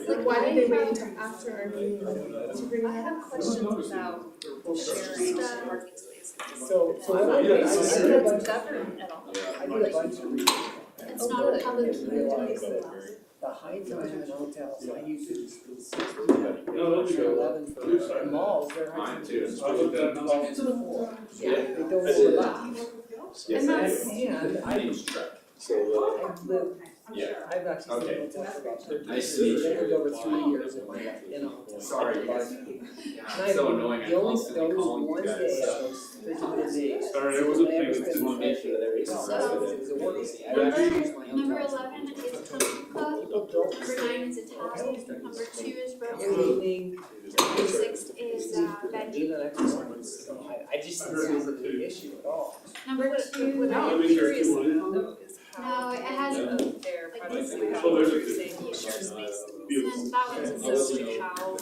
Like, why did they wait until after our meeting to bring I that have up? questions about sharing parking spaces. So I what I did, I don't did a know if bunch, it's governed at all. I did a bunch of research. It's not a public And hearing. realized that the height of the hotels, I used to just 60, No, that's good. 11 for malls, their heights are just 12 to 4. Yeah. They don't overlap. And that's, And I live, I've actually stayed in hotels for about 30 Nice years. to meet I you. lived over 3 years in a hotel. Sorry, you guys. And So annoying. the only, there was one day I was visiting the days. Sorry, I wasn't I ever paying spent attention. one day there. It was a work day. I actually used my Number hotel. 11 is country club, number 9 is Italian, number 2 is Every Roman, evening, number 6 is do veggie, that exercise. So I just didn't see it as an issue at all. number What 2, I'm curious about though is no, how it has, and of their privacy, Oh, how there's a you're saying you share space. Beautiful. that one's So like how the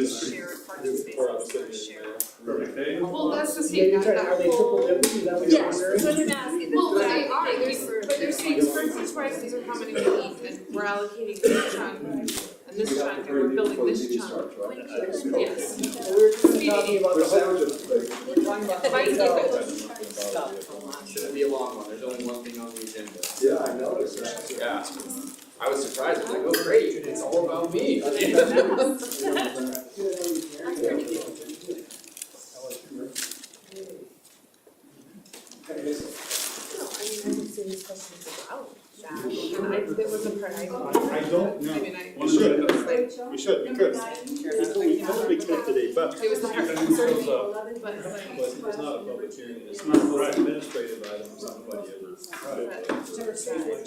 shared parking spaces are shared. Perfect, hey? well, that's the Yeah, thing, you're trying, that are they triple whole. dipping? Is that what you're Yes, wondering? that's what I'm asking. Well, That's they what are, I'm there's, thinking. but there's fixed purchase prices of how many we eat, and we're allocating this chunk, and this chunk, and we're building this chunk. Yes. We were kind of talking about the whole, we're talking about the If I keep hotel it. stuff. Shouldn't be a long one, there's only one thing on the agenda. Yeah, I noticed that. Yeah. I was surprised, I was like, oh great, it's all about me. that's pretty good. No, I mean, I don't see any questions about that, and there was a part I thought. I don't know. I mean, I. One of the- it was like, We should, because we totally could today, but it was the part Everything concerning, shows up. but like. But it's not a public hearing, it's not an administrative item, somebody ever.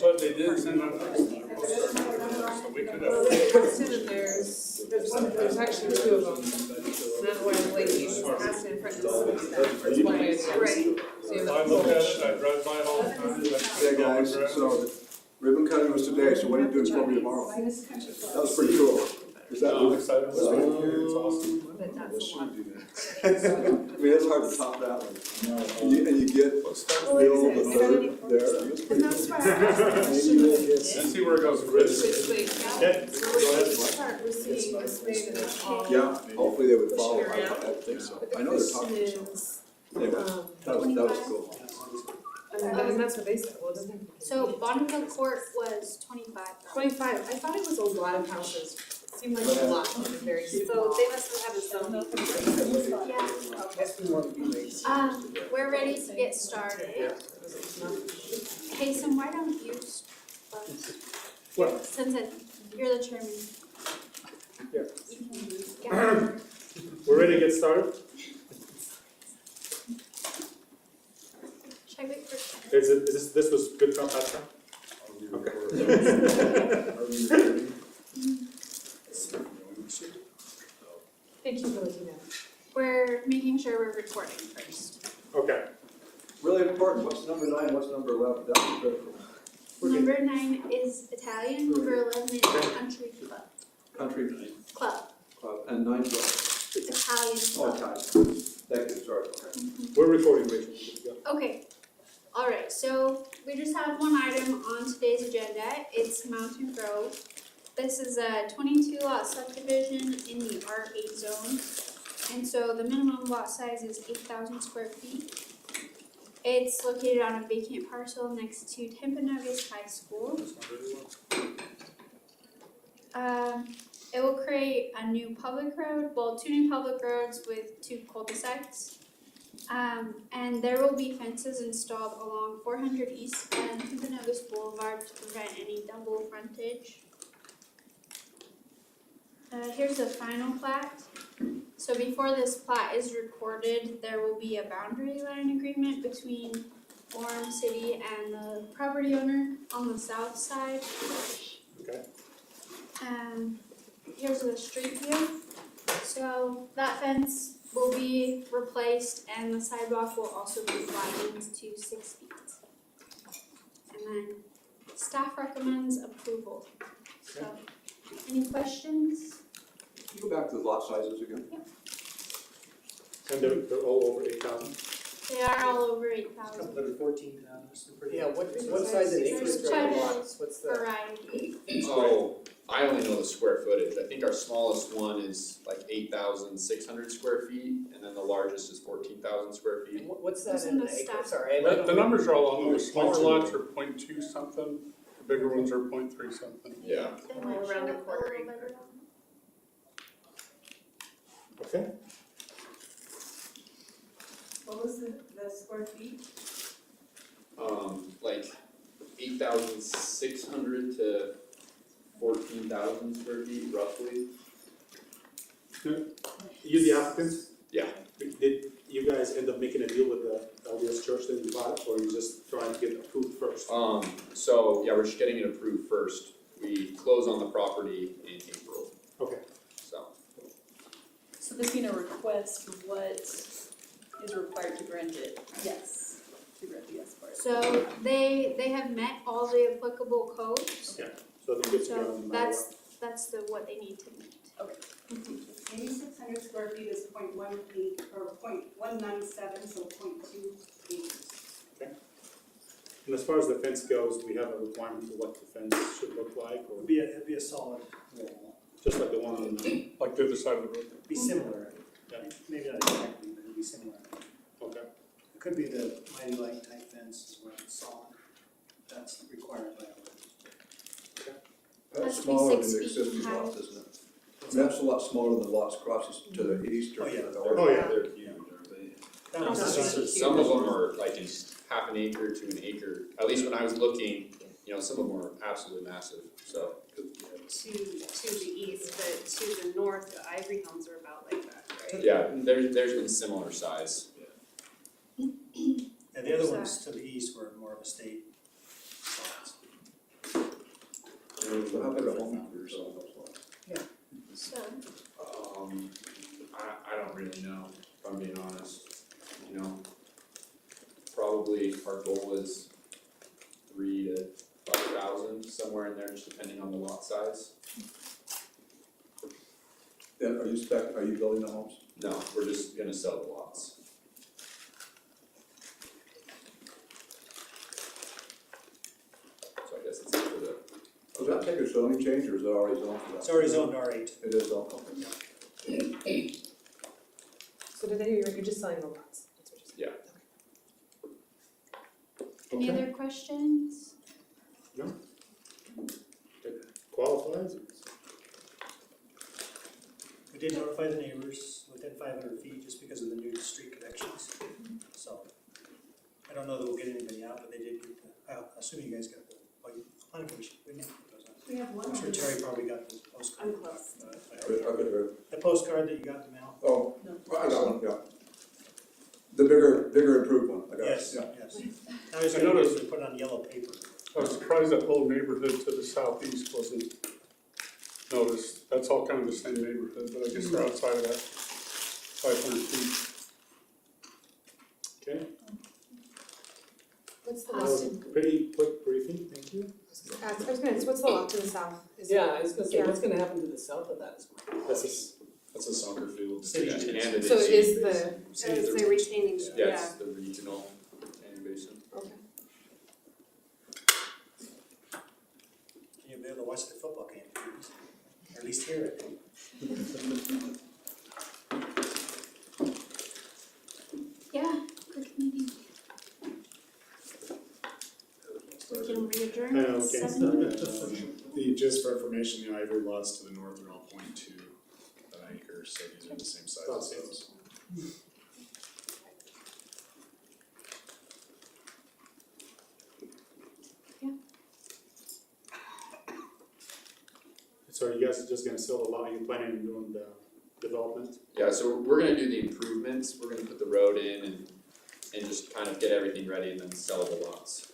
but they did send out. So we could Well, have. there's Princeton and there's actually 2 of them, and that's why I'm like, you should pass it in front of the staff, that's why it's right. So you I have look a at it, I drive by it all the time. Yeah, guys, so ribbon cutting was today, so what are you doing for me tomorrow? That was pretty cool. Is that? I'm excited, it's awesome. but that's a lot. I mean, it's hard to top that one. And you get Well, Bill it's- the third there. It's And pretty that's cool. why I asked the question, Let's see where it goes, Chris. it's like, Okay. so we're supposed to start receiving this way that it's all. Yeah, hopefully they would follow, Push it around. I think so. But the I know they're question talking. is, Anyway, that was cool. and that's what they said, well, it doesn't. So Bonneville Court was 25. 25, I thought it was a lot of houses, it seemed like a lot, but very So small. they must have had a zone though. Yeah, Guess we want to be late. we're ready to get started. Hasten, why don't you start? What? Since you're the chairman. Here. You can- We're ready to get started? Should I wait for? This was good Trump, bad Trump? Thank you for looking at it. We're making sure we're recording first. Okay. Really important, what's number 9, what's number 11, that was critical. Number 9 is Italian, number 11 is country club. Country Club, club, and 9's what? Italian Oh, club. time. Thank you, sorry, okay. We're recording, Rachel. Okay, alright, so we just have one item on today's agenda, it's Mountain Grove. This is a 22 lot subdivision in the R8 zone, and so the minimum lot size is 8,000 square feet. It's located on a vacant parcel next to Timpanogos High School. It will create a new public road, well, 2 new public roads with 2 cul-de-sacs. And there will be fences installed along 400 East and Timpanogos Boulevard to prevent any double frontage. Here's the final plat. So before this plat is recorded, there will be a boundary line agreement between Orem City and the property owner on the south side. Okay. Here's the street view. So that fence will be replaced and the sidewalk will also be widened to 6 feet. And then staff recommends approval. So, any questions? Can you go back to the lot sizes again? And they're all over 8,000? They are all over 8,000. That are 14,000, yeah, what size of acreage There's are the quite lots, what's a the? variety. Oh, I only know the square footage, I think our smallest one is like 8,600 square feet, and then the largest is 14,000 square feet. What's that It's in in the an acre, staff. sorry, I The don't know. numbers are all on, the smaller lots are 0.2 something, the bigger ones are 0.3 something. Yeah. They might Around show a it a quarter little acre. better. Okay. What was the square feet? Like 8,600 to 14,000 square feet roughly. You the applicants? Yeah. Did you guys end up making a deal with the LDS church that you bought, or you just trying to get it approved first? So yeah, we're just getting it approved first. We close on the property in April, Okay. so. So this being a request, what is required to grant it? Yes, to grant the yes part. So they have met all the applicable codes, So then get so together no matter what. that's what they need to meet. 8,600 square feet is 0.18 or 0.197, so 0.2 acres. And as far as the fence goes, do we have a requirement for what the fence should look like, or It'd be a solid wall, just like the one on the, Like the other side of the road. be similar, Yeah. maybe not exactly, but it'd be similar. okay, It could be the mighty light type fence is what it's solid, that's required by our. That's Has to be smaller than 6 the feet existing high. lots, isn't it? I mean, that's a lot smaller than the lots across to the east or Oh, to yeah. the north. oh, yeah, They're huge, That was the size. Some of them are like in half an acre to an acre, at least when I was looking, some of them are absolutely massive, so. To the east, but to the north, the Ivory homes are about like that, right? Yeah, there's been similar size. And the other ones to the east were more of a state size. So how big a home for yourself? So, I don't really know, if I'm being honest, Probably our goal is 3,000 to 5,000, somewhere in there, just depending on the lot size. Then are you building the homes? No, we're just gonna sell the lots. So I guess it's up to the. Does that take a zoning change or is it already zoned for that? It's already zoned R8. It is zoned, okay. So did they, you're just selling the lots, that's what you're saying? any Okay. other questions? qualifies. We did notify the neighbors within 500 feet just because of the new street connections. So, I don't know that we'll get anybody out, but they did get the, I assume you guys got the, planning commission, we didn't put those on. We have one I'm sure on Terry this. probably got the postcard. I'm close. I could hear. The postcard that you got in the mail? Oh, I got one, yeah. The bigger improved one, I got it, Yes, yeah. yes. I was I gonna noticed- use it, put it on yellow paper. I was surprised that whole neighborhood to the southeast wasn't noticed. That's all kind of the same neighborhood, but I guess they're outside of that 500 feet. Okay, What's the that lot was to, a pretty quick briefing, thank you. I was gonna ask, what's the lot to the south? Is it- Yeah, I was gonna say, what's gonna happen to the south of that? That's a soccer field. City. And it So is- is the, City is of the retaining, Yeah, yeah, it's the regional and basin. okay. You'll be able to watch the football game, or at least hear it. Yeah, quick meeting. We can readjourn I at know, okay. 7 minutes. Just for information, the Ivory lots to the north are all 0.2 acres, so these are the same size as those. So you guys are just gonna sell the lot, you're planning on doing the development? Yeah, so we're gonna do the improvements, we're gonna put the road in and just kind of get everything ready and then sell the lots.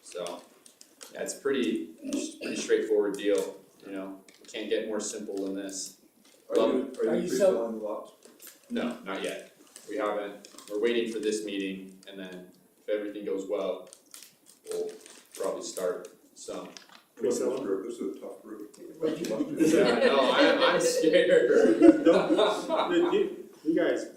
So, yeah, it's pretty straightforward deal, can't get more simple than this. Are you Are you pre-selling the lots? No, not yet, we haven't, we're waiting for this meeting and then if everything goes well, we'll probably start some. Pre-selling? This is a tough route. Yeah, no, I'm scared. No, you guys,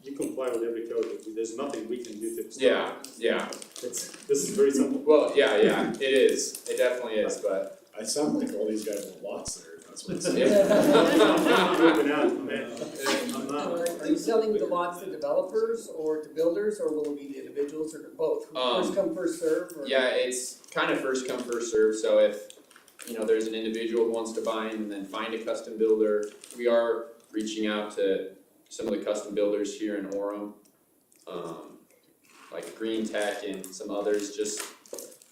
you comply with every code, there's nothing we can do to stop. Yeah, This is very simple. well, yeah, it is, it definitely is, but I sound like all these guys with lots there, that's what it's saying. Moving out, man. I'm not. Are you selling the lots to developers or to builders, or will it be to individuals, or to both? First come, first serve, or? Yeah, it's kind of first come, first serve, so if, there's an individual who wants to buy and then find a custom builder, we are reaching out to some of the custom builders here in Orem, like Green Tech and some others, just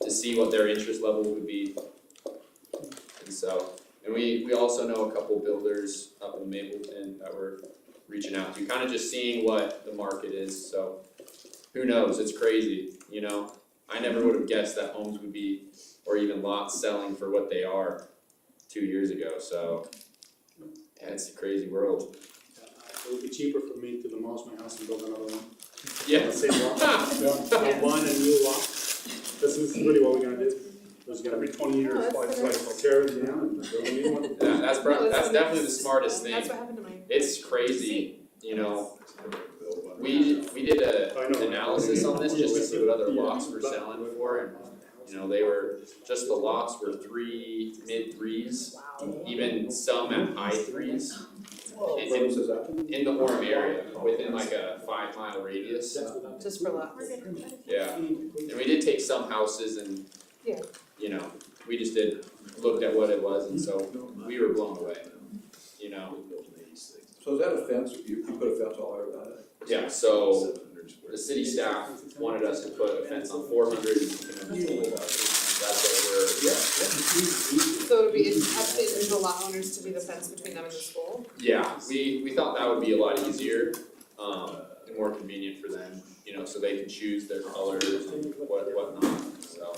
to see what their interest level would be. And so, and we also know a couple builders up in Mapleton that we're reaching out to, kind of just seeing what the market is, so who knows, it's crazy, I never would have guessed that homes would be, or even lots selling for what they are 2 years ago, so yeah, it's a crazy world. It would be cheaper for me to demolish my house and build another one. Yeah. Same lot. One and new lot. This is really what we're gonna do. There's gonna Every be 20 years, that's life the cycle. tear it down and build a new one. Yeah, that's definitely the smartest thing. That's what happened to my. It's crazy, we did a analysis on this just to see what other lots were selling for, and they were, just the lots were mid threes, even some at high threes. In the Orem area, within like a 5-mile radius, Just for lots. yeah, and we did take some houses and, Yeah. we just looked at what it was, and so we were blown away, So is that a fence, you put a fence all over that? Yeah, so the city staff wanted us to put a fence on 400 and that's what So it would be up to individual lot owners to be the fence between them and the school? yeah, we thought that would be a lot easier, and more convenient for them, so they can choose their colors and whatnot, so.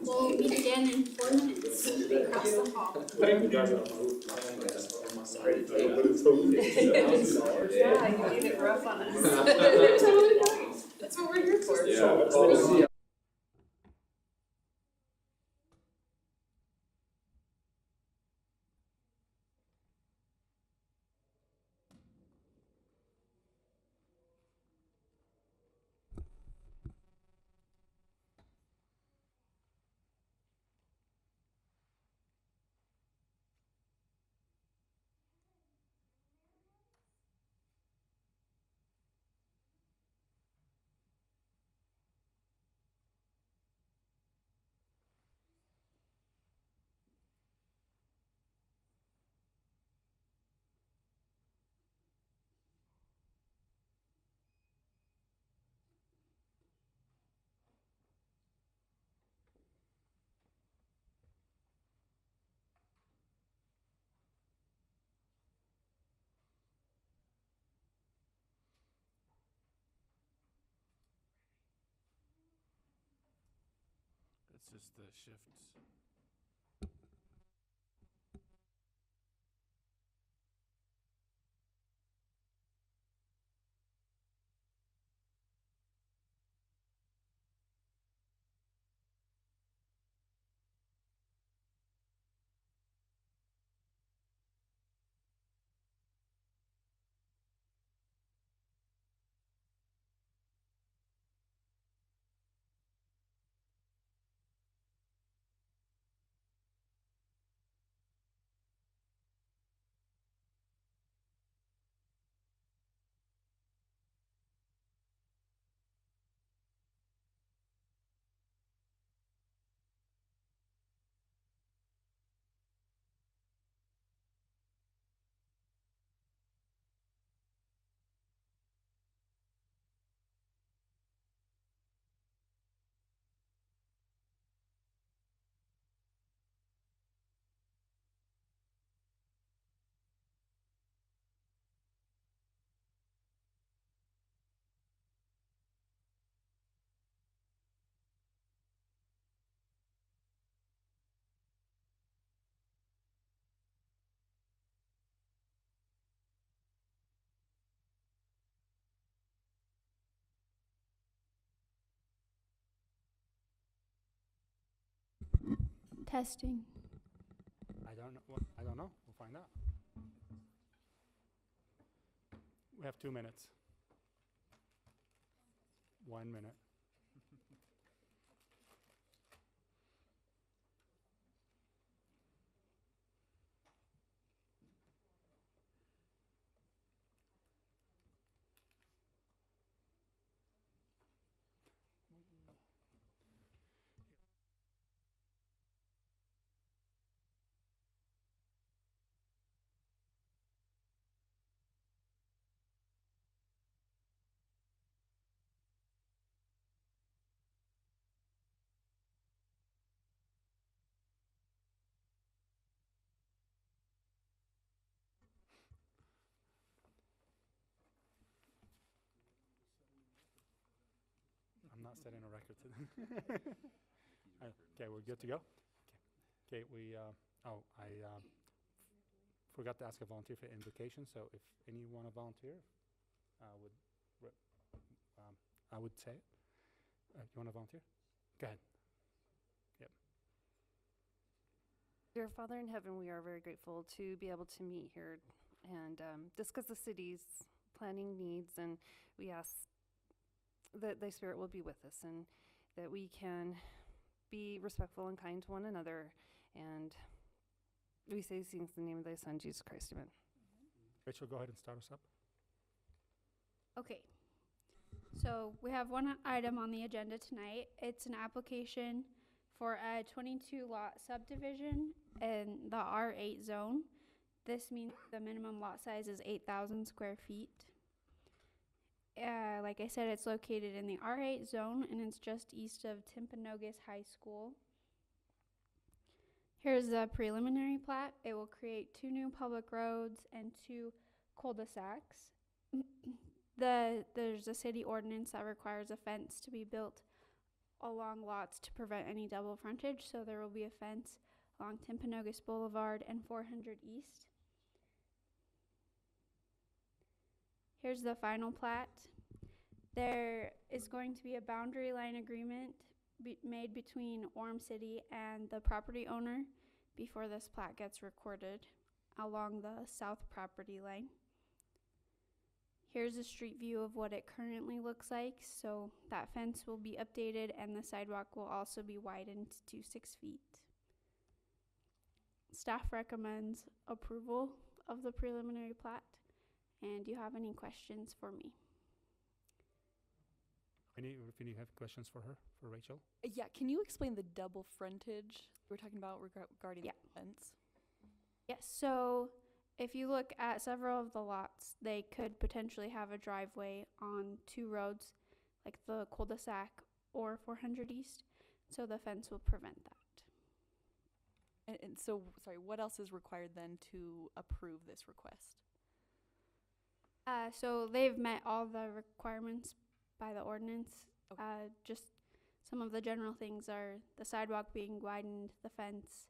We'll meet again in 4 minutes across the hall. Yeah, you made it rough on us. Totally fine. That's what we're here for. Yeah. It's just the shifts. Testing. I don't know. We'll find out. We have 2 minutes. 1 minute. I'm not setting a record today. Okay, we're good to go? Okay, I forgot to ask a volunteer for invocation, so if any want to volunteer, I would say it. You want to volunteer? Go ahead. Yep. Dear Father in heaven, we are very grateful to be able to meet here and discuss the city's planning needs, and we ask that thy Spirit will be with us and that we can be respectful and kind to one another, and we say these things in the name of thy Son, Jesus Christ, amen. Rachel, go ahead and start us up. Okay, so we have one item on the agenda tonight. It's an application for a 22 lot subdivision in the R8 zone. This means the minimum lot size is 8,000 square feet. Like I said, it's located in the R8 zone and it's just east of Timpanogos High School. Here's the preliminary plat. It will create 2 new public roads and 2 cul-de-sacs. There's a city ordinance that requires a fence to be built along lots to prevent any double frontage, so there will be a fence along Timpanogos Boulevard and 400 East. Here's the final plat. There is going to be a boundary line agreement made between Orem City and the property owner before this plat gets recorded along the south property line. Here's a street view of what it currently looks like. So that fence will be updated and the sidewalk will also be widened to 6 feet. Staff recommends approval of the preliminary plat. And do you have any questions for me? If you have questions for her, for Rachel? Yeah, can you explain the double frontage we're talking about regarding the fence? Yes, so if you look at several of the lots, they could potentially have a driveway on 2 roads, like the cul-de-sac or 400 East, so the fence will prevent that. And so, sorry, what else is required then to approve this request? So they've met all the requirements by the ordinance. Okay. Just some of the general things are the sidewalk being widened, the fence,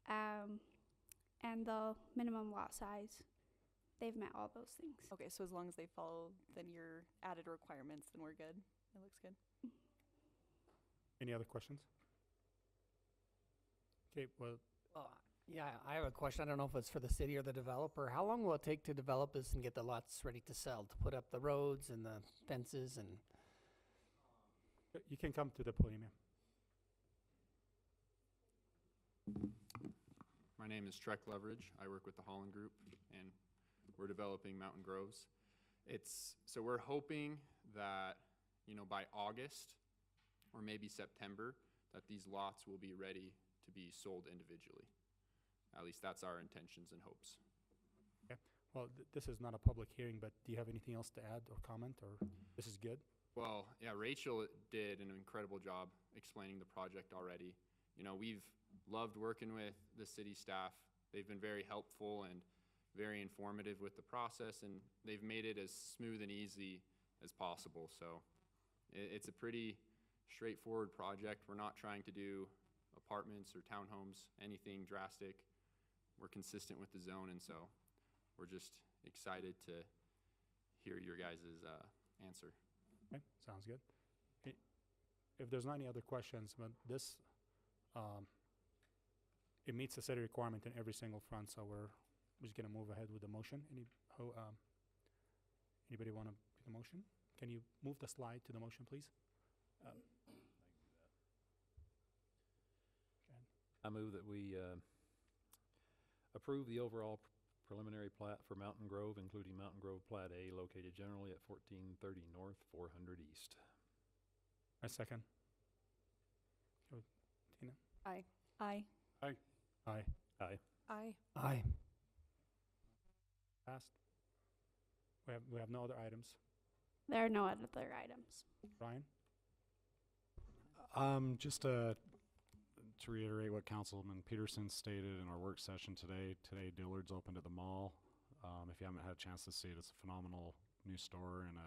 and the minimum lot size. They've met all those things. Okay, so as long as they follow then your added requirements, then we're good. That looks good. Any other questions? Okay, well, Yeah, I have a question. I don't know if it's for the city or the developer. How long will it take to develop this and get the lots ready to sell, to put up the roads and the fences and? you can come to the podium. My name is Trek Leverage. I work with the Holland Group, and we're developing Mountain Groves. So we're hoping that, by August or maybe September, that these lots will be ready to be sold individually. At least that's our intentions and hopes. Okay. Well, this is not a public hearing, but do you have anything else to add or comment, or this is good? Well, yeah, Rachel did an incredible job explaining the project already. We've loved working with the city staff. They've been very helpful and very informative with the process, and they've made it as smooth and easy as possible. So it's a pretty straightforward project. We're not trying to do apartments or townhomes, anything drastic. We're consistent with the zone, and so we're just excited to hear your guys' answer. Okay, sounds good. If there's not any other questions, but this, it meets the city requirement in every single front, so we're just gonna move ahead with the motion. Anybody want to do the motion? can you move the slide to the motion, please? I move that we approve the overall preliminary plat for Mountain Grove, including Mountain Grove Plat A, located generally at 1430 North, 400 East. A second. Go, Tina? Aye. Aye. Aye. Aye. Aye. Aye. Aye. Passed. We have no other items. There are no other items. Ryan? Just to reiterate what Councilman Peterson stated in our work session today, Dillard's opened at the mall. If you haven't had a chance to see it, it's a phenomenal new store, and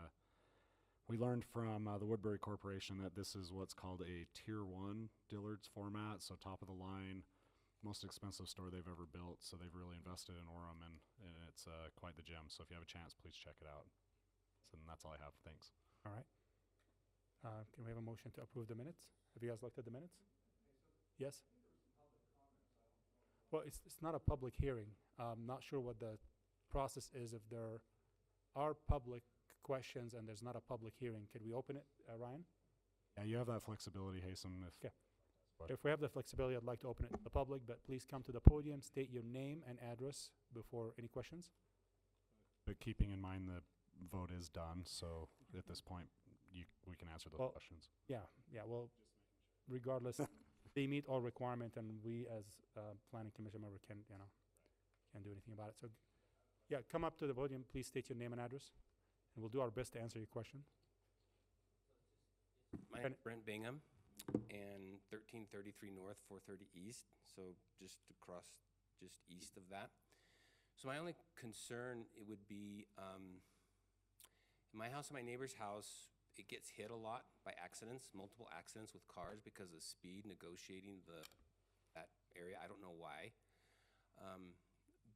we learned from the Woodbury Corporation that this is what's called a Tier 1 Dillard's format, so top of the line, most expensive store they've ever built, so they've really invested in Orem, and it's quite the gem, so if you have a chance, please check it out. So that's all I have, thanks. All right. Can we have a motion to approve the minutes? Have you guys looked at the minutes? Yes? Well, it's not a public hearing. I'm not sure what the process is. If there are public questions and there's not a public hearing, can we open it, Ryan? Yeah, you have that flexibility, Haysom, if... Okay. If we have the flexibility, I'd like to open it to the public, but please come to the podium, state your name and address before any questions. But keeping in mind the vote is done, so at this point, we can answer those questions. Yeah, well, regardless, they meet all requirement, and we as planning commission member can't do anything about it. So, yeah, come up to the podium, please state your name and address, and we'll do our best to answer your question. My name's Brent Bingham, and 1333 North, 430 East, so just across, just east of that. So my only concern, it would be, in my house and my neighbor's house, it gets hit a lot by accidents, multiple accidents with cars because of speed negotiating that area. I don't know why.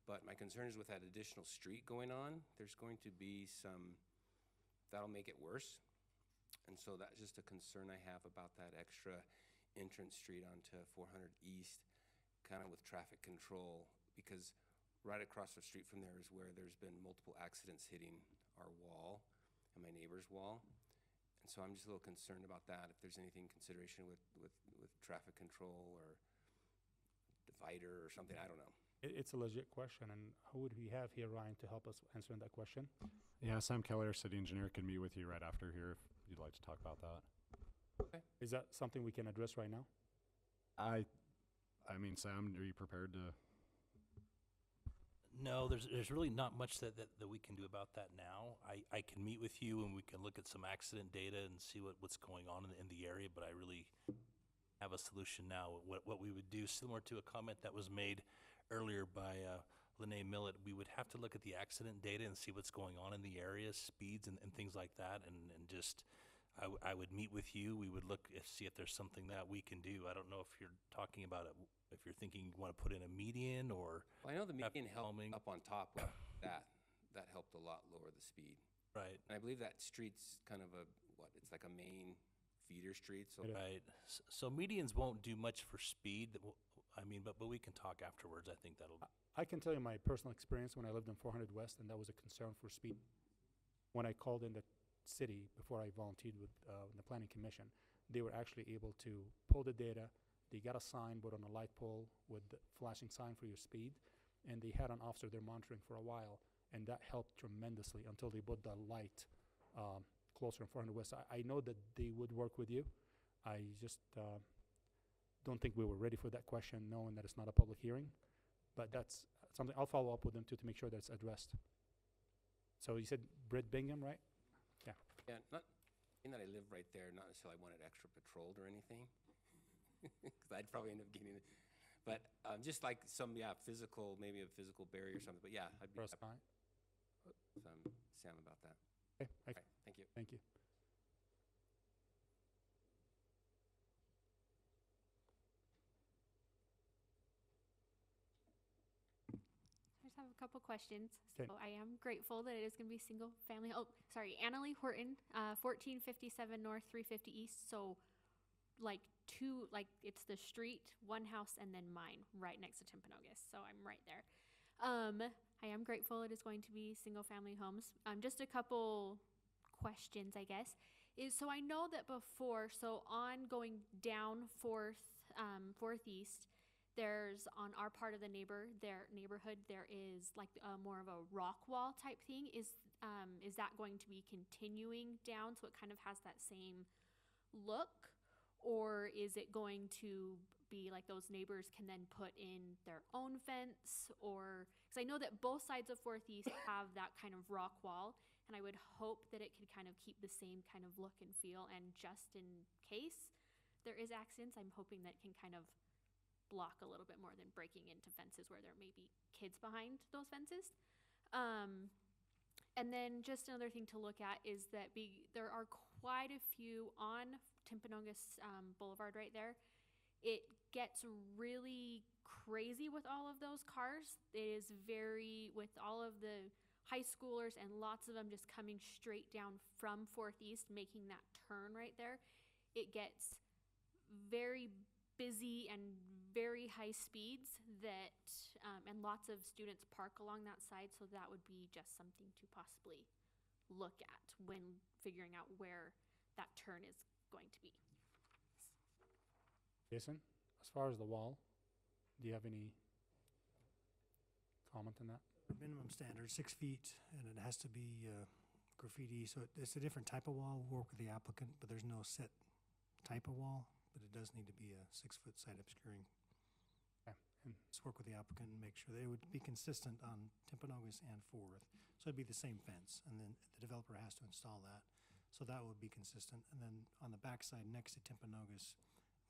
But my concern is with that additional street going on, there's going to be that'll make it worse. And so that's just a concern I have about that extra entrance street onto 400 East, kind of with traffic control, because right across the street from there is where there's been multiple accidents hitting our wall and my neighbor's wall. And so I'm just a little concerned about that, if there's anything in consideration with traffic control or divider or something, I don't know. It's a legit question, and who would we have here, Ryan, to help us answering that question? Yeah, Sam Kelly, our city engineer, can meet with you right after here if you'd like to talk about that. Okay. Is that something we can address right now? I mean, Sam, are you prepared to? No, there's really not much that we can do about that now. I can meet with you and we can look at some accident data and see what's going on in the area, but I really have a solution now. What we would do, similar to a comment that was made earlier by Lene Millett, we would have to look at the accident data and see what's going on in the area, speeds and things like that, and just I would meet with you. We would look see if there's something that we can do. I don't know if you're talking about it, if you're thinking you want to put in a median or. Well, I know the median helped up on top with that helped a lot lower the speed. Right. And I believe that street's kind of it's like a main feeder street. So right. So medians won't do much for speed. I mean, but we can talk afterwards. I think that'll. I can tell you my personal experience when I lived in 400 West, and that was a concern for speed. When I called in the city before I volunteered with the planning commission, they were actually able to pull the data. They got a sign put on a light pole with the flashing sign for your speed, and they had an officer there monitoring for a while, and that helped tremendously until they put the light closer in 400 West. I know that they would work with you. I just don't think we were ready for that question, knowing that it's not a public hearing. But that's something I'll follow up with them too to make sure that it's addressed. So you said Brett Bingham, right? Yeah. Yeah, not in that I live right there, not necessarily I wanted extra patrolled or anything, because I'd probably end up getting it. But just like physical, maybe a physical barrier or something. But yeah, I'd be with Sam about that. Okay. All right, thank you. Thank you. I just have a couple questions. Okay. So I am grateful that it is going to be single family. Oh, sorry, Annalie Horton, 1457 North, 350 East. So it's the street, one house, and then mine right next to Timpanogos. So I'm right there. I am grateful it is going to be single family homes. Just a couple questions, I guess, is so I know that before, so on going down Fourth East, there's on our part of the neighborhood there is like more of a rock wall type thing. Is that going to be continuing down so it kind of has that same look, or is it going to be like those neighbors can then put in their own fence? Or because I know that both sides of Fourth East have that kind of rock wall, and I would hope that it could kind of keep the same kind of look and feel, and just in case there is accidents, I'm hoping that it can kind of block a little bit more than breaking into fences where there may be kids behind those fences. And then just another thing to look at is that there are quite a few on Timpanogos Boulevard right there. It gets really crazy with all of those cars. It is with all of the high schoolers and lots of them just coming straight down from Fourth East, making that turn right there. It gets very busy and very high speeds and lots of students park along that side, so that would be just something to possibly look at when figuring out where that turn is going to be. Jason, as far as the wall, do you have any comment on that? Minimum standard, 6 feet, and it has to be graffiti, so it's a different type of wall. We'll work with the applicant, but there's no set type of wall, but it does need to be a 6-foot side obscuring. Let's work with the applicant and make sure that it would be consistent on Timpanogos and Fourth. So it'd be the same fence, and then the developer has to install that. So that would be consistent. And then on the backside next to Timpanogos,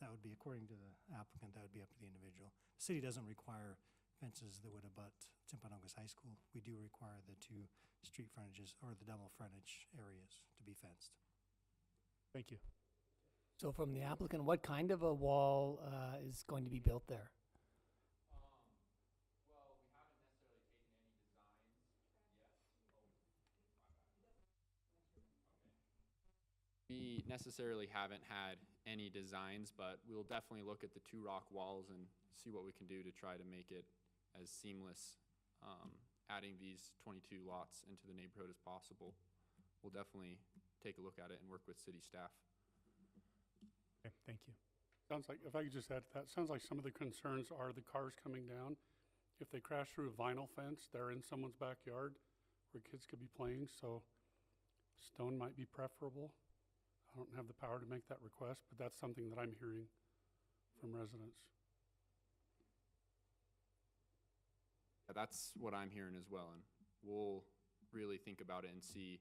that would be, according to the applicant, that would be up to the individual. The city doesn't require fences that would abut Timpanogos High School. We do require the 2 street frontages or the double frontage areas to be fenced. Thank you. So from the applicant, what kind of a wall is going to be built there? We necessarily haven't had any designs, but we'll definitely look at the 2 rock walls and see what we can do to try to make it as seamless, adding these 22 lots into the neighborhood as possible. We'll definitely take a look at it and work with city staff. Okay, thank you. Sounds like, if I could just add to that, sounds like some of the concerns are the cars coming down. If they crash through a vinyl fence, they're in someone's backyard where kids could be playing, so stone might be preferable. I don't have the power to make that request, but that's something that I'm hearing from residents. Yeah, that's what I'm hearing as well, and we'll really think about it and see,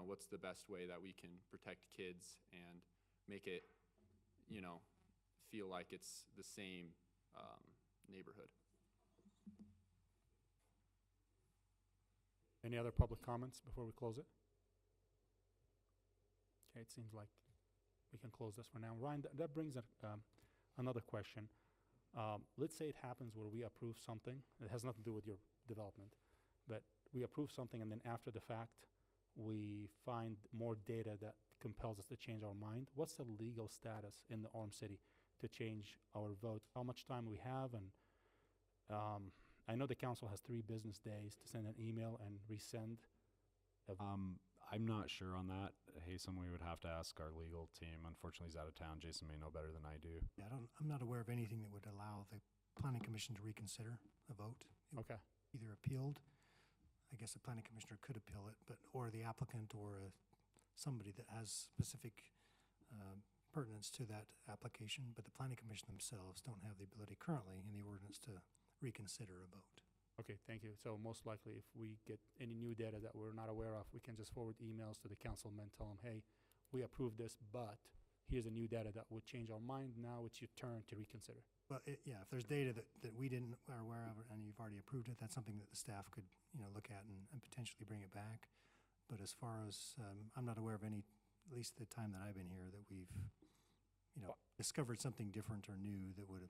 what's the best way that we can protect kids and make it, feel like it's the same neighborhood. Any other public comments before we close it? Okay, it seems like we can close this for now. Ryan, that brings up another question. Let's say it happens where we approve something. It has nothing to do with your development, but we approve something and then after the fact, we find more data that compels us to change our mind. What's the legal status in the Orem City to change our vote? How much time we have? And I know the council has 3 business days to send an email and resend. I'm not sure on that. Hasten, we would have to ask our legal team. Unfortunately, he's out of town. Jason may know better than I do. Yeah, I'm not aware of anything that would allow the planning commission to reconsider a vote. Okay. Either appealed, I guess the planning commissioner could appeal it, or the applicant or somebody that has specific pertinence to that application, but the planning commission themselves don't have the ability currently in the ordinance to reconsider a vote. Okay, thank you. So most likely if we get any new data that we're not aware of, we can just forward emails to the councilman, tell them, hey, we approved this, but here's a new data that would change our mind. Now it's your turn to reconsider. Well, yeah, if there's data that we are aware of and you've already approved it, that's something that the staff could, look at and potentially bring it back. But as far as, I'm not aware of any, at least the time that I've been here, that we've, discovered something different or new that would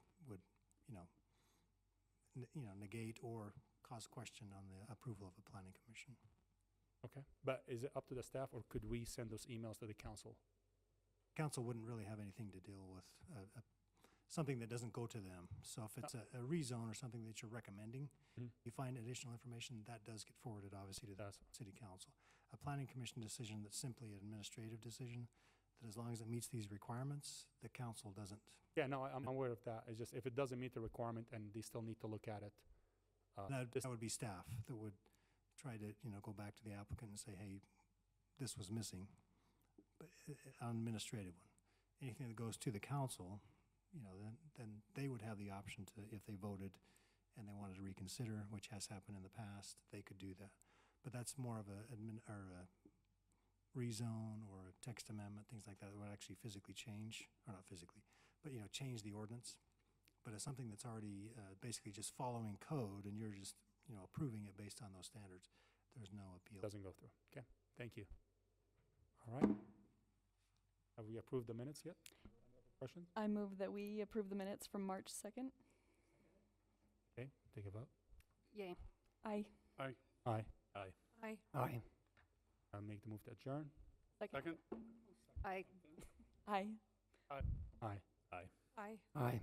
negate or cause question on the approval of a planning commission. Okay, but is it up to the staff or could we send those emails to the council? Council wouldn't really have anything to deal with something that doesn't go to them. So if it's a rezone or something that you're recommending, you find additional information, that does get forwarded obviously to the city council. a planning commission decision that's simply an administrative decision, that as long as it meets these requirements, the council doesn't. Yeah, no, I'm aware of that. It's just if it doesn't meet the requirement and they still need to look at it. That would be staff that would try to, go back to the applicant and say, hey, this was missing, but an administrative one. Anything that goes to the council, then they would have the option to, if they voted and they wanted to reconsider, which has happened in the past, they could do that. But that's more of a rezone or a text amendment, things like that would actually physically change, or not physically, but, change the ordinance. But it's something that's already basically just following code and you're just, approving it based on those standards. There's no appeal. Doesn't go through. Okay, thank you. All right. Have we approved the minutes yet? Question? I move that we approve the minutes from March 2nd. Okay, take a vote. Yay. Aye. Aye. Aye. Aye. Aye. Aye. I'll make the move to adjourn. Second? Aye. Aye. Aye. Aye. Aye. Aye.